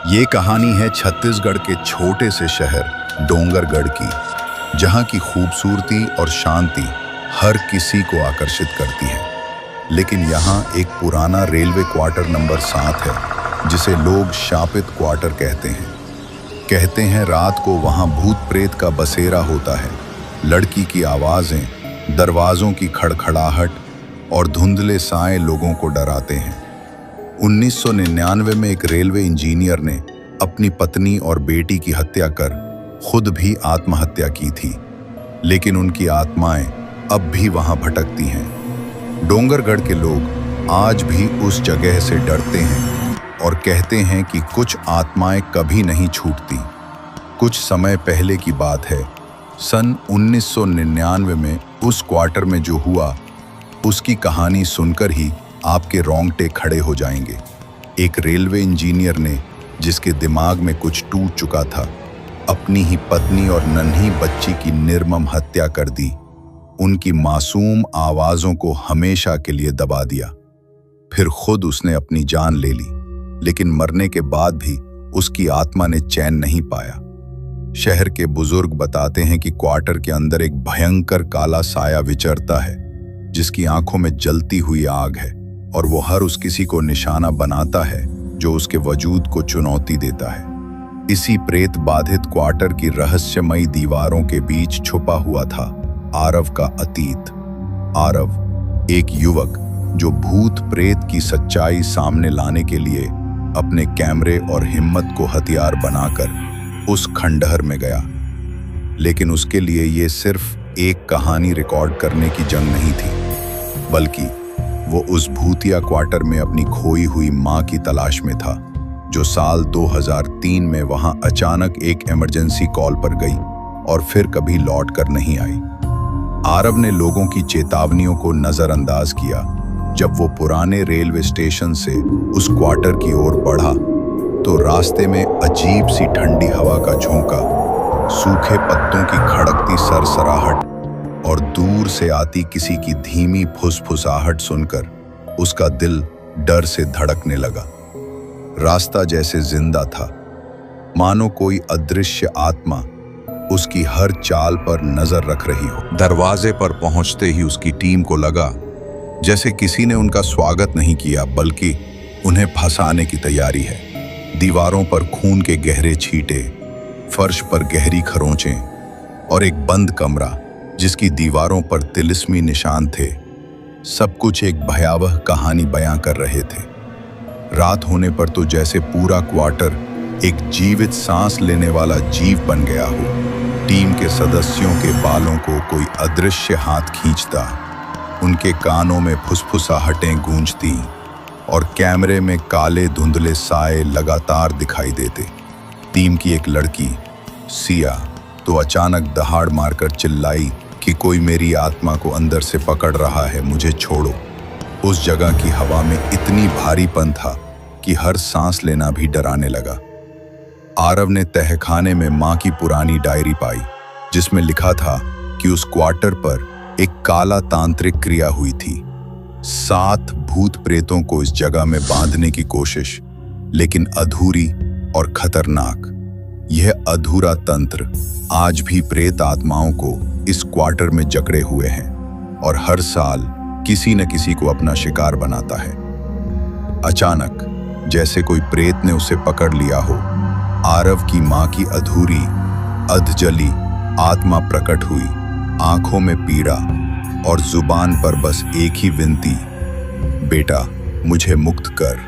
ये कहानी है छत्तीसगढ़ के छोटे से शहर डोंगरगढ़ की, जहाँ की खूबसूरती और शांति हर किसी को आकर्षित करती है। लेकिन यहाँ एक पुराना रेलवे क्वार्टर नंबर 7 है, जिसे लोग शापित क्वार्टर कहते हैं रात को वहाँ भूत प्रेत का बसेरा होता है। लड़की की आवाज़ें, दरवाज़ों की खड़खड़ाहट और धुंधले साए लोगों को डराते हैं। 1999 में एक रेलवे इंजीनियर ने अपनी पत्नी और बेटी की हत्या कर खुद भी आत्महत्या की थी, लेकिन उनकी आत्माएं अब भी वहां भटकती हैं। डोंगरगढ़ के लोग आज भी उस जगह से डरते हैं और कहते हैं कि कुछ आत्माएं कभी नहीं छूटती। कुछ समय पहले की बात है, सन 1999 में उस क्वार्टर में जो हुआ, उसकी कहानी सुनकर ही आपके रोंगटे खड़े हो जाएंगे। एक रेलवे इंजीनियर ने, जिसके दिमाग में कुछ टूट चुका था, अपनी ही पत्नी और नन्ही बच्ची की निर्मम हत्या कर दी। उनकी मासूम आवाज़ों को हमेशा के लिए दबा दिया। फिर खुद उसने अपनी जान ले ली, लेकिन मरने के बाद भी उसकी आत्मा ने चैन नहीं पाया। शहर के बुजुर्ग बताते हैं कि क्वार्टर के अंदर एक भयंकर काला साया विचरता है, जिसकी आंखों में जलती हुई आग है और वो हर उस किसी को निशाना बनाता है जो उसके वजूद को चुनौती देता है। इसी प्रेत बाधित क्वार्टर की रहस्यमयी दीवारों के बीच छुपा हुआ था आरव का अतीत। आरव एक युवक जो भूत प्रेत की सच्चाई सामने लाने के लिए अपने कैमरे और हिम्मत को हथियार बनाकर उस खंडहर में गया। लेकिन उसके लिए ये सिर्फ एक कहानी रिकॉर्ड करने की जंग नहीं थी, बल्कि वो उस भूतिया क्वार्टर में अपनी खोई हुई मां की तलाश में था, जो साल 2003 में वहां अचानक एक इमरजेंसी कॉल पर गई और फिर कभी लौट कर नहीं आई। आरव ने लोगों की चेतावनियों को नजरअंदाज किया। जब वो पुराने रेलवे स्टेशन से उस क्वार्टर की ओर बढ़ा, तो रास्ते में अजीब सी ठंडी हवा का झोंका, सूखे पत्तों की खड़कती सरसराहट और दूर से आती किसी की धीमी फुसफुसाहट सुनकर उसका दिल डर से धड़कने लगा। रास्ता जैसे जिंदा था, मानो कोई अदृश्य आत्मा उसकी हर चाल पर नजर रख रही हो। दरवाजे पर पहुंचते ही उसकी टीम को लगा जैसे किसी ने उनका स्वागत नहीं किया, बल्कि उन्हें फंसाने की तैयारी है। दीवारों पर खून के गहरे छींटे, फर्श पर गहरी खरोंचें और एक बंद कमरा जिसकी दीवारों पर तिलिस्मी निशान थे, सब कुछ एक भयावह कहानी बयां कर रहे थे। रात होने पर तो जैसे पूरा क्वार्टर एक जीवित सांस लेने वाला जीव बन गया हो। टीम के सदस्यों के बालों को कोई अदृश्य हाथ खींचता, उनके कानों में फुसफुसाहटें गूंजती और कैमरे में काले धुंधले साए लगातार दिखाई देते। टीम की एक लड़की, सिया, तो अचानक दहाड़ मारकर चिल्लाई कि कोई मेरी आत्मा को अंदर से पकड़ रहा है, मुझे छोड़ो। उस जगह की हवा में इतनी भारीपन था कि हर सांस लेना भी डराने लगा। आरव ने तहखाने में मां की पुरानी डायरी पाई, जिसमें लिखा था कि उस क्वार्टर पर एक काला तांत्रिक क्रिया हुई थी। 7 भूत प्रेतों को इस जगह में बांधने की कोशिश, लेकिन अधूरी और खतरनाक। यह अधूरा तंत्र आज भी प्रेत आत्माओं को इस क्वार्टर में जकड़े हुए हैं और हर साल किसी न किसी को अपना शिकार बनाता है। अचानक जैसे कोई प्रेत ने उसे पकड़ लिया हो, आरव की मां की अधूरी, अधजली आत्मा प्रकट हुई, आंखों में पीड़ा और जुबान पर बस एक ही विनती, बेटा मुझे मुक्त कर।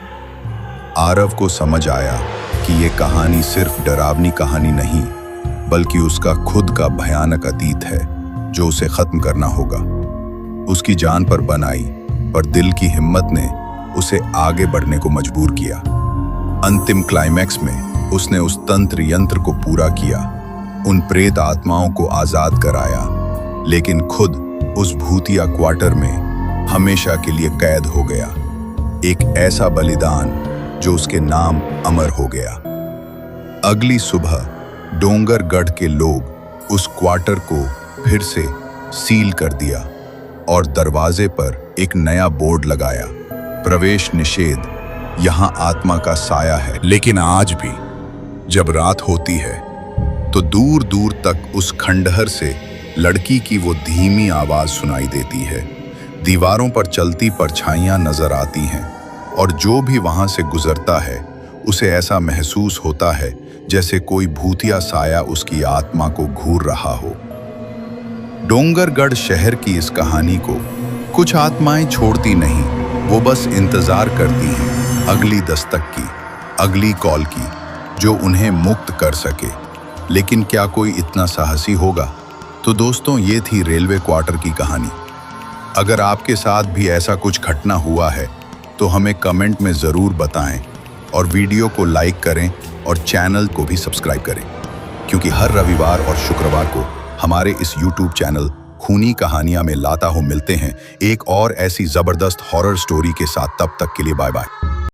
आरव को समझ आया कि ये कहानी सिर्फ डरावनी कहानी नहीं, बल्कि उसका खुद का भयानक अतीत है जो उसे खत्म करना होगा। उसकी जान पर बन आई, पर दिल की हिम्मत ने उसे आगे बढ़ने को मजबूर किया। अंतिम क्लाइमैक्स में उसने उस तंत्र यंत्र को पूरा किया, उन प्रेत आत्माओं को आजाद कराया, लेकिन खुद उस भूतिया क्वार्टर में हमेशा के लिए कैद हो गया। एक ऐसा बलिदान जो उसके नाम अमर हो गया। अगली सुबह डोंगरगढ़ के लोग उस क्वार्टर को फिर से सील कर दिया और दरवाजे पर एक नया बोर्ड लगाया, प्रवेश निषेध, यहाँ आत्मा का साया है। लेकिन आज भी जब रात होती है तो दूर दूर तक उस खंडहर से लड़की की वो धीमी आवाज सुनाई देती है। दीवारों पर चलती परछाइयां नजर आती हैं और जो भी वहां से गुजरता है उसे ऐसा महसूस होता है जैसे कोई भूतिया साया उसकी आत्मा को घूर रहा हो। डोंगरगढ़ शहर की इस कहानी को कुछ आत्माएं छोड़ती नहीं, वो बस इंतजार करती हैं अगली दस्तक की, अगली कॉल की, जो उन्हें मुक्त कर सके। लेकिन क्या कोई इतना साहसी होगा? तो दोस्तों, ये थी रेलवे क्वार्टर की कहानी। अगर आपके साथ भी ऐसा कुछ घटना हुआ है तो हमें कमेंट में ज़रूर बताएं और वीडियो को लाइक करें और चैनल को भी सब्सक्राइब करें, क्योंकि हर रविवार और शुक्रवार को हमारे इस YouTube चैनल खूनी कहानियां में लाता हूं मिलते हैं एक और ऐसी ज़बरदस्त हॉरर स्टोरी के साथ। तब तक के लिए बाय बाय।